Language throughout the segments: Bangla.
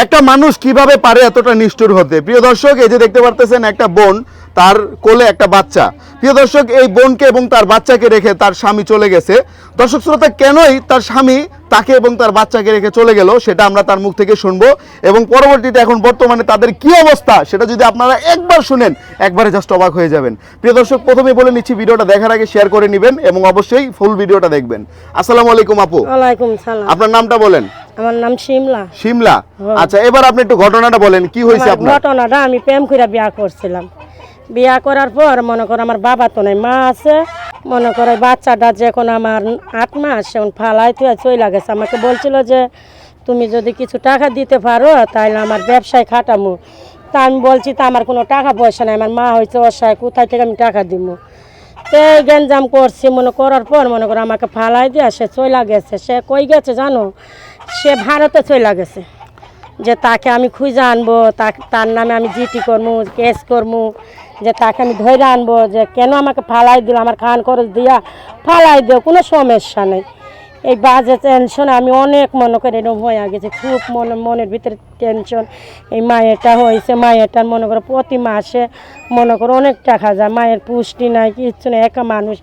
একটা মানুষ কিভাবে পারে এতটা নিষ্ঠুর হতে? প্রিয় দর্শক, এই যে দেখতে পারতেছেন একটা বোন, তার কোলে একটা বাচ্চা। প্রিয় দর্শক, এই বোনকে এবং তার বাচ্চাকে রেখে তার স্বামী চলে গেছে। দর্শক শ্রোতা, কেনই তার স্বামী তাকে এবং তার বাচ্চাকে রেখে চলে গেল সেটা আমরা তার মুখ থেকে শুনবো, এবং পরবর্তীতে এখন বর্তমানে তাদের কি অবস্থা সেটা যদি আপনারা একবার শুনেন একবারে জাস্ট অবাক হয়ে যাবেন। প্রিয় দর্শক, প্রথমে বলে নিচ্ছি, ভিডিওটা দেখার আগে শেয়ার করে নেবেন এবং অবশ্যই ফুল ভিডিওটা দেখবেন। আসসালামু আলাইকুম আপু। ওয়ালাইকুম সালাম। আপনার নামটা বলেন। আমার নাম শিমলা। শিমলা, আচ্ছা এবার আপনি একটু ঘটনাটা বলেন, কি হয়েছে আপনার? ঘটনাটা, আমি প্রেম করে বিয়া করছিলাম। বিয়া করার পর মনে করো আমার বাবা তো নাই, মা আছে। মনে করো বাচ্চাটা যখন আমার 8 মাস, এখন ফালাইতে চলে গেছে। আমাকে বলছিল যে তুমি যদি কিছু টাকা দিতে পারো তাহলে আমার ব্যবসায় খাটামো। তা আমি বলছি তা আমার কোনো টাকা পয়সা নাই, আমার মা হয়েছে অসহায়, কোথায় থেকে আমি টাকা দিব? তো এই গ্যাঞ্জাম করছি, মনে করার পর মনে করো আমাকে ফালাই দিয়ে সে চলে গেছে। সে কই গেছে জানো? সে ভারতে চলে গেছে। যে তাকে আমি খুঁজে আনবো, তার নামে আমি জিটি করবো, কেস করবো, যে তাকে আমি ধরে আনবো, যে কেন আমাকে ফালাই দিল, আমার খান খরচ দিয়া ফালাই দিও, কোনো সমস্যা নেই। এই বাজে টেনশনে আমি অনেক মনে করে এরকম হয়ে গেছে, খুব মনের ভিতরে টেনশন। এই মায়েরটা হয়েছে, মায়েরটার মনে করো প্রতি মাসে মনে করো অনেক টাকা যায়, মায়ের পুষ্টি নাই, কিচ্ছু নেই, একা মানুষ,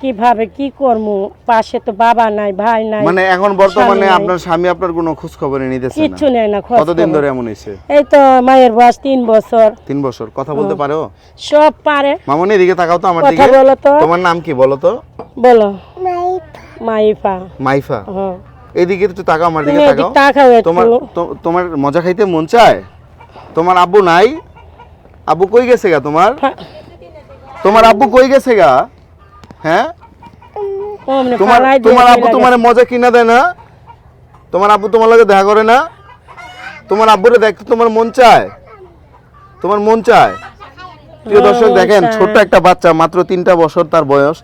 কিভাবে কি করবো? পাশে তো বাবা নাই, ভাই নাই। মানে এখন বর্তমানে আপনার স্বামী আপনার কোনো খোঁজ খবর নিতেছে না? কিচ্ছু নেই না। কতদিন ধরে এমন হইছে? এই তো মায়ের বয়স 3 বছর। 3 বছর। কথা বলতে পারে ও? সব পারে। মামনি এদিকে তাকাও তো আমার দিকে। কথা বলো তো। তোমার নাম কি বলো তো? বলো। মাইফা। মাইফা। হ্যাঁ। এদিকে একটু তাকাও, আমার দিকে তুমি তাকাও। তাকাও একটু। তোমার মজা খাইতে মন চায়? তোমার আব্বু নাই? আব্বু কই গেছে গা তোমার? তোমার আব্বু কই গেছে গা? হ্যাঁ, তোমার আব্বু তোমার মজা কিনা দেয় না? তোমার আব্বু তোমার লগে দেখা করে না? তোমার আব্বুরে দেখতে তোমার মন চায়? তোমার মন চায়? প্রিয় দর্শক দেখেন, ছোট্ট একটা বাচ্চা, মাত্র 3টা বছর তার বয়স।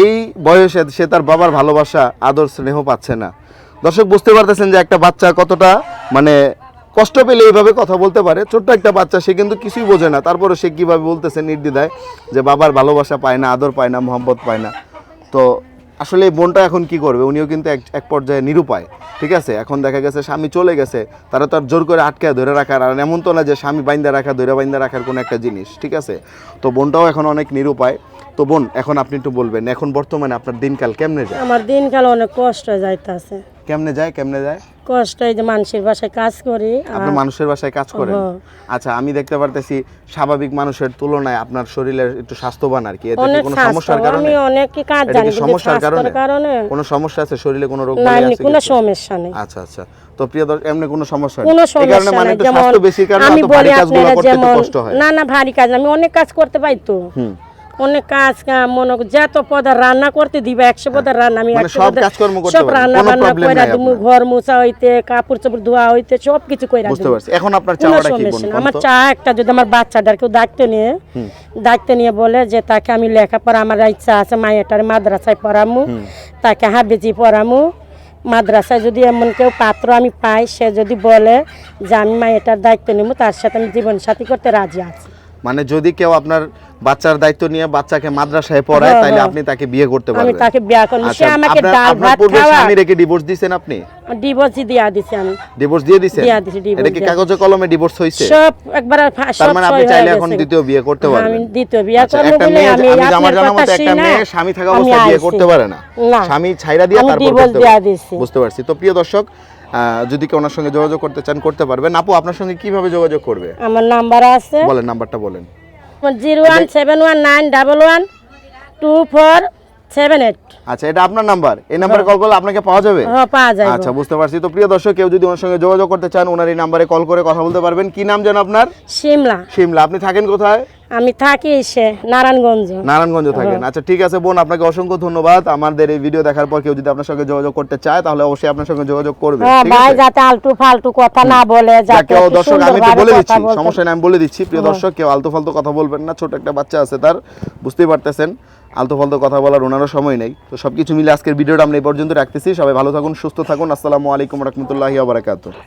এই বয়সে সে তার বাবার ভালোবাসা, আদর, স্নেহ পাচ্ছে না। দর্শক বুঝতে পারতেছেন যে একটা বাচ্চা কতটা মানে কষ্ট পেলে এইভাবে কথা বলতে পারে। ছোট্ট একটা বাচ্চা, সে কিন্তু কিছুই বোঝে না, তারপরে সে কীভাবে বলতেছে নির্দ্বিধায় যে বাবার ভালোবাসা পায় না, আদর পায় না, মোহাম্মত পায় না। তো আসলে এই বোনটা এখন কি করবে? উনিও কিন্তু এক পর্যায়ে নিরুপায়। ঠিক আছে, এখন দেখা গেছে স্বামী চলে গেছে, তারা তো আর জোর করে আটকে ধরে রাখার, আর এমন তো না যে স্বামী বাইন্দা রাখা, ধরে বাইন্দা রাখার কোনো একটা জিনিস। ঠিক আছে, তো বোনটাও এখন অনেক নিরুপায়। তো বোন, এখন আপনি একটু বলবেন, এখন বর্তমানে আপনার দিনকাল কেমনে যায়? আমার দিনকাল অনেক কষ্ট যাইতেছে। কেমনে যায়? কেমনে যায়? কষ্ট, এই যে মানুষের বাসায় কাজ করি। আপনি মানুষের বাসায় কাজ করেন? আচ্ছা, আমি দেখতে পারতেছি স্বাভাবিক মানুষের তুলনায় আপনার শরীরের একটু স্বাস্থ্যবান আর কি। এটা কি কোনো সমস্যার কারণে? আমি অনেক কাজ জানি, সমস্যার কারণে কোনো সমস্যা আছে শরীরে, কোনো রোগ আছে? না, কোনো সমস্যা নেই। আচ্ছা আচ্ছা, তো প্রিয় দর্শক, এমনি কোনো সমস্যা নেই? কোনো এই কারণে মানে একটু স্বাস্থ্য বেশি কারণে আমি তো বলি ভারী কাজগুলো করতে একটু কষ্ট হয়। না না, ভারী কাজ আমি অনেক কাজ করতে পাই তো। অনেক কাজ মনে যত পদের রান্না করতে দিবে, 100 পদের রান্না আমি সব কাজকর্ম করতে সব পারি, রান্না কোনো বান্না প্রবলেম কইরা নাই দিমু, ঘর মোছা হইতে, কাপড় চোপড় ধোয়া হইতে সব কিছু কইরা দিমু। বুঝতে পারছি। এখন আপনার চাওয়াটা কি বোন? আমার চা একটা, যদি আমার বাচ্চাটার কেউ দায়িত্ব নিয়ে বলে যে তাকে আমি লেখাপড়া, আমার ইচ্ছা আছে মায়েরটারে মাদ্রাসায় পড়ামু, তাকে হাফেজি পড়ামু, মাদ্রাসায় যদি এমন কেউ পাত্র আমি পাই, সে যদি বলে যে আমি মায়েরটার দায়িত্ব নিব, তার সাথে আমি জীবন সাথী করতে রাজি আছি। মানে যদি কেউ আপনার বাচ্চার দায়িত্ব নিয়ে বাচ্চাকে মাদ্রাসায় পড়ায়, তাহলে আপনি তাকে বিয়ে করতে পারবেন? আমি তাকে বিয়ে করব। সে আমাকে ডাল ভাত খাওয়া। আপনি রেখে ডিভোর্স দিবেন? আপনি ডিভোর্স দিয়ে দিছি। আমি ডিভোর্স দিয়ে দিছেন? এটা কি কাগজে কলমে ডিভোর্স হইছে? সব একবার সব। তার মানে আপনি চাইলে এখন দ্বিতীয় বিয়ে করতে পারবেন? আমি দ্বিতীয় বিয়ে করব বলে আমি আমার জানা মতে একটা মেয়ে স্বামী থাকা অবস্থায় বিয়ে করতে পারে না, স্বামী ছাইরা দিয়ে তারপর করতে পারে। বুঝতে পারছি। তো প্রিয় দর্শক, যদি কেউ ওনার সঙ্গে যোগাযোগ করতে চান করতে পারবেন। আপু, আপনার সঙ্গে কিভাবে যোগাযোগ করবে? আমার নাম্বার আছে। বলেন, নাম্বারটা বলেন। 01719112478। আচ্ছা, এটা আপনার নাম্বার? এই নাম্বারে কল করলে আপনাকে পাওয়া যাবে? হ্যাঁ, পাওয়া যাবে। আচ্ছা, বুঝতে পারছি। তো প্রিয় দর্শক, কেউ যদি ওনার সঙ্গে যোগাযোগ করতে চান, ওনার এই নাম্বারে কল করে কথা বলতে পারবেন। কি নাম যেন আপনার? শিমলা। শিমলা। আপনি থাকেন কোথায়? আমি থাকি নারায়ণগঞ্জ। নারায়ণগঞ্জ থাকেন? আচ্ছা, ঠিক আছে বোন, আপনাকে অসংখ্য ধন্যবাদ। আমাদের এই ভিডিও দেখার পর কেউ যদি আপনার সঙ্গে যোগাযোগ করতে চায়, তাহলে অবশ্যই আপনার সঙ্গে যোগাযোগ করবে। ঠিক ভাই, আছে? যাতে আলতু ফালতু কথা না বলে, যাতে কেউ দর্শক, আমি তো বলে দিচ্ছি, সমস্যা নেই, আমি বলে দিচ্ছি। প্রিয় দর্শক, কেউ আলতু ফালতু কথা বলবেন না। ছোট একটা বাচ্চা আছে তার, বুঝতেই পারতেছেন, আলতু ফালতু কথা বলার ওনারও সময় নেই। তো সবকিছু মিলে আজকের ভিডিওটা আমরা এই পর্যন্ত রাখতেছি। সবাই ভালো থাকুন, সুস্থ থাকুন। আসসালামু আলাইকুম রহমতুল্লাহি ওয়া বারাকাতুহু।